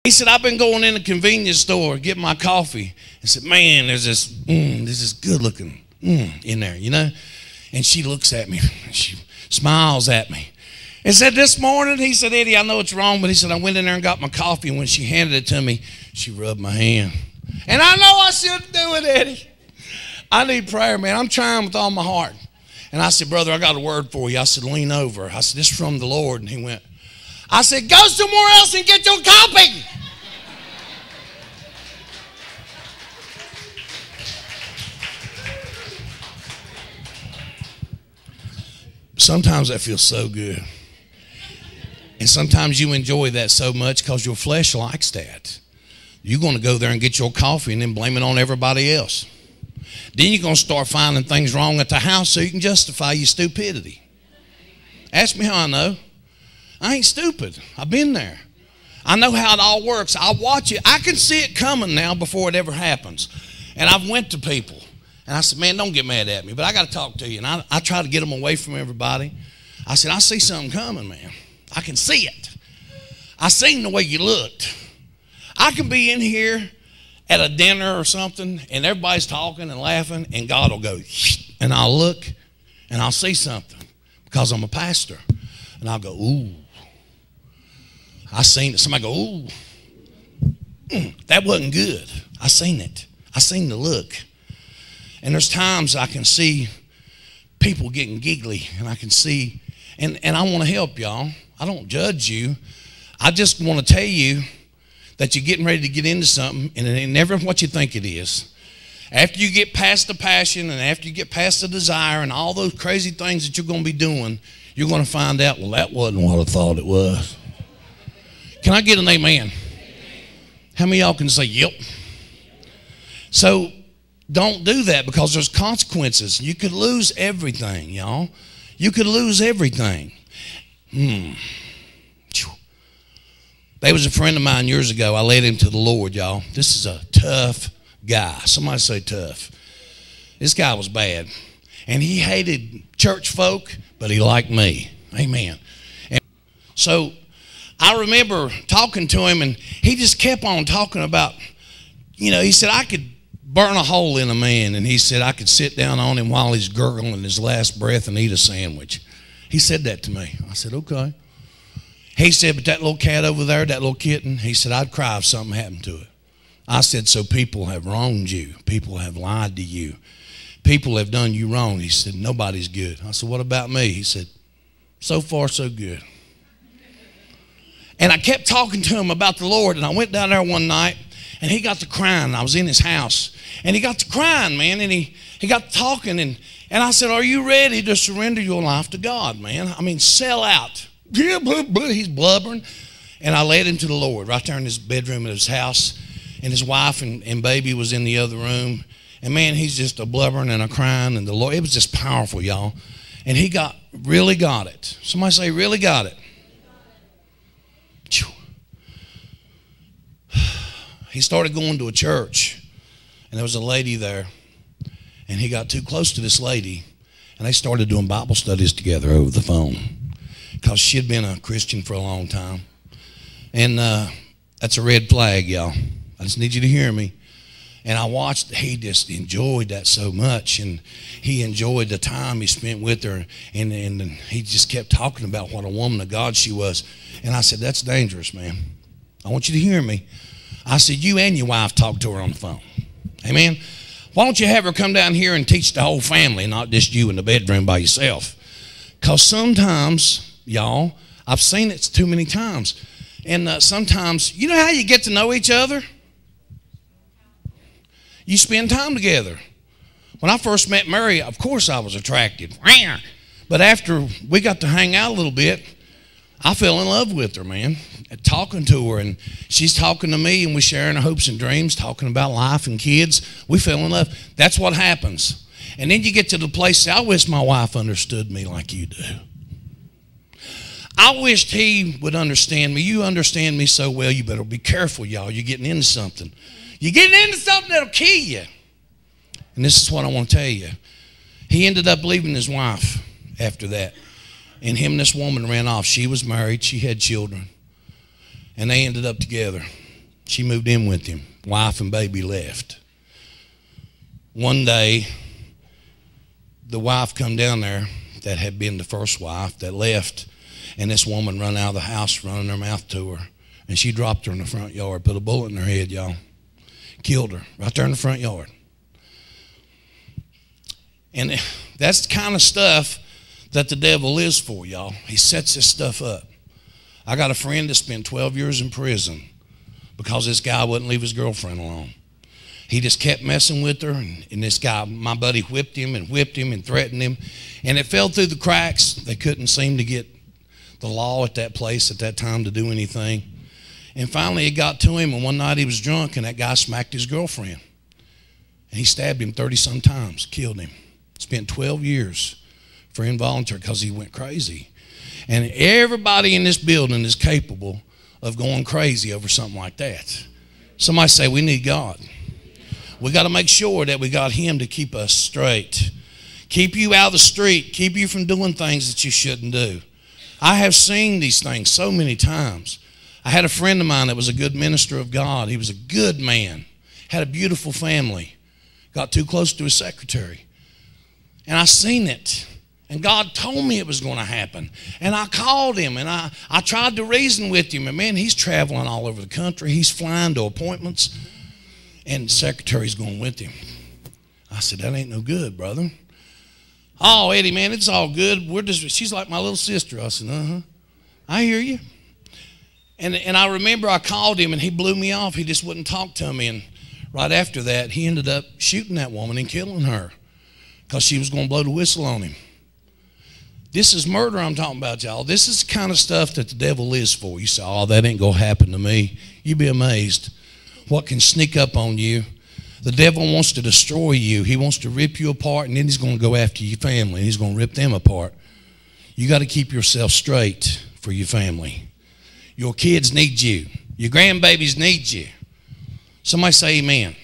He said, I've been going in the convenience store getting my coffee. He said, man, there's this good looking in there, you know. And she looks at me. She smiles at me. And said, this morning, he said, Eddie, I know it's wrong, but he said, I went in there and got my coffee. And when she handed it to me, she rubbed my hand. And I know I shouldn't do it, Eddie. I need prayer, man. I'm trying with all my heart. And I said, brother, I got a word for you. I said, lean over. I said, this is from the Lord. And he went, I said, go somewhere else and get your copy. Sometimes that feels so good. And sometimes you enjoy that so much because your flesh likes that. You're going to go there and get your coffee and then blame it on everybody else. Then you're going to start finding things wrong at the house so you can justify your stupidity. Ask me how I know. I ain't stupid. I've been there. I know how it all works. I watch it. I can see it coming now before it ever happens. And I've went to people. And I said, man, don't get mad at me, but I got to talk to you. And I try to get them away from everybody. I said, I see something coming, man. I can see it. I seen the way you looked. I can be in here at a dinner or something, and everybody's talking and laughing, and God will go, and I'll look, and I'll see something because I'm a pastor. And I'll go, ooh. I seen it. Somebody go, ooh. That wasn't good. I seen it. I seen the look. And there's times I can see people getting giggly, and I can see, and I want to help y'all. I don't judge you. I just want to tell you that you're getting ready to get into something, and it ain't never what you think it is. After you get past the passion and after you get past the desire and all those crazy things that you're going to be doing, you're going to find out, well, that wasn't what I thought it was. Can I get an amen? How many of y'all can say, yep? So don't do that because there's consequences. You could lose everything, y'all. You could lose everything. There was a friend of mine years ago. I led him to the Lord, y'all. This is a tough guy. Somebody say tough. This guy was bad. And he hated church folk, but he liked me. Amen. And so I remember talking to him, and he just kept on talking about, you know, he said, I could burn a hole in a man. And he said, I could sit down on him while he's gurgling his last breath and eat a sandwich. He said that to me. I said, okay. He said, but that little cat over there, that little kitten, he said, I'd cry if something happened to it. I said, so people have wronged you. People have lied to you. People have done you wrong. He said, nobody's good. I said, what about me? He said, so far, so good. And I kept talking to him about the Lord, and I went down there one night, and he got to crying. I was in his house, and he got to crying, man, and he got to talking, and I said, are you ready to surrender your life to God, man? I mean, sell out. Yeah, blah, blah. He's blubbering. And I led him to the Lord right there in his bedroom at his house. And his wife and baby was in the other room. And man, he's just a blubbering and a crying. And the Lord, it was just powerful, y'all. And he really got it. Somebody say, really got it. He started going to a church. And there was a lady there. And he got too close to this lady. And they started doing Bible studies together over the phone. Because she had been a Christian for a long time. And that's a red flag, y'all. I just need you to hear me. And I watched, he just enjoyed that so much. And he enjoyed the time he spent with her. And he just kept talking about what a woman of God she was. And I said, that's dangerous, man. I want you to hear me. I said, you and your wife talk to her on the phone. Amen? Why don't you have her come down here and teach the whole family, not just you in the bedroom by yourself? Because sometimes, y'all, I've seen it too many times. And sometimes, you know how you get to know each other? You spend time together. When I first met Mary, of course I was attracted. But after we got to hang out a little bit, I fell in love with her, man. Talking to her, and she's talking to me, and we're sharing our hopes and dreams, talking about life and kids. We fell in love. That's what happens. And then you get to the place, I wish my wife understood me like you do. I wished he would understand me. You understand me so well, you better be careful, y'all. You're getting into something. You're getting into something that'll kill you. And this is what I want to tell you. He ended up leaving his wife after that. And him and this woman ran off. She was married. She had children. And they ended up together. She moved in with him. Wife and baby left. One day, the wife come down there that had been the first wife that left, and this woman run out of the house running her mouth to her, and she dropped her in the front yard, put a bullet in her head, y'all. Killed her right there in the front yard. And that's the kind of stuff that the devil is for, y'all. He sets this stuff up. I got a friend that spent 12 years in prison because this guy wouldn't leave his girlfriend alone. He just kept messing with her, and this guy, my buddy, whipped him and threatened him, and it fell through the cracks. They couldn't seem to get the law at that place at that time to do anything. And finally it got to him, and one night he was drunk, and that guy smacked his girlfriend. And he stabbed him 30-some times, killed him. Spent 12 years for involuntary because he went crazy. And everybody in this building is capable of going crazy over something like that. Somebody say, we need God. We got to make sure that we got him to keep us straight. Keep you out of the street. Keep you from doing things that you shouldn't do. I have seen these things so many times. I had a friend of mine that was a good minister of God. He was a good man. Had a beautiful family. Got too close to his secretary. And I seen it. And God told me it was going to happen. And I called him, and I tried to reason with him. And man, he's traveling all over the country. He's flying to appointments. And the secretary's going with him. I said, that ain't no good, brother. Oh, Eddie, man, it's all good. She's like my little sister. I said, I hear you. And I remember I called him, and he blew me off. He just wouldn't talk to me. And right after that, he ended up shooting that woman and killing her because she was going to blow the whistle on him. This is murder I'm talking about, y'all. This is the kind of stuff that the devil is for. You say, oh, that ain't going to happen to me. You'd be amazed what can sneak up on you. The devil wants to destroy you. He wants to rip you apart, and then he's going to go after your family. He's going to rip them apart. You got to keep yourself straight for your family. Your kids need you. Your grandbabies need you. Somebody say amen.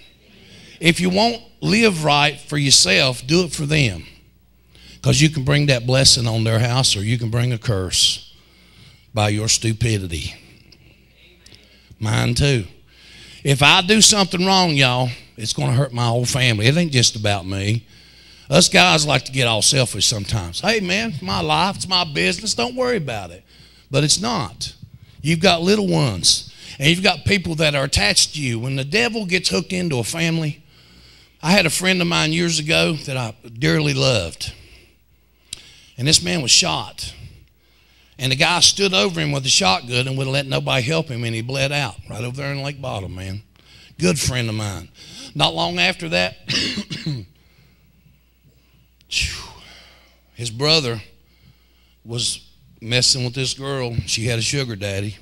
If you won't live right for yourself, do it for them. Because you can bring that blessing on their house, or you can bring a curse by your stupidity. Mine too. If I do something wrong, y'all, it's going to hurt my whole family. It ain't just about me. Us guys like to get all selfish sometimes. Hey, man, it's my life. It's my business. Don't worry about it. But it's not. You've got little ones, and you've got people that are attached to you. When the devil gets hooked into a family, I had a friend of mine years ago that I dearly loved. And this man was shot. And the guy stood over him with a shotgun and wouldn't let nobody help him, and he bled out right over there in Lake Bottom, man. Good friend of mine. Not long after that, his brother was messing with this girl. She had a sugar daddy.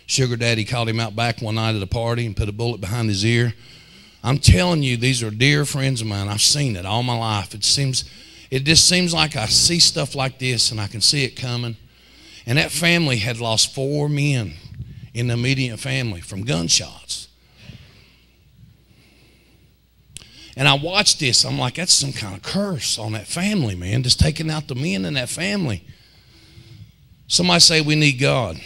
Sugar daddy called him out back one night at a party and put a bullet behind his ear. I'm telling you, these are dear friends of mine. I've seen it all my life. It just seems like I see stuff like this, and I can see it coming. And that family had lost 4 men in the immediate family from gunshots. And I watched this. I'm like, that's some kind of curse on that family, man. Just taking out the men in that family. Somebody say we need God.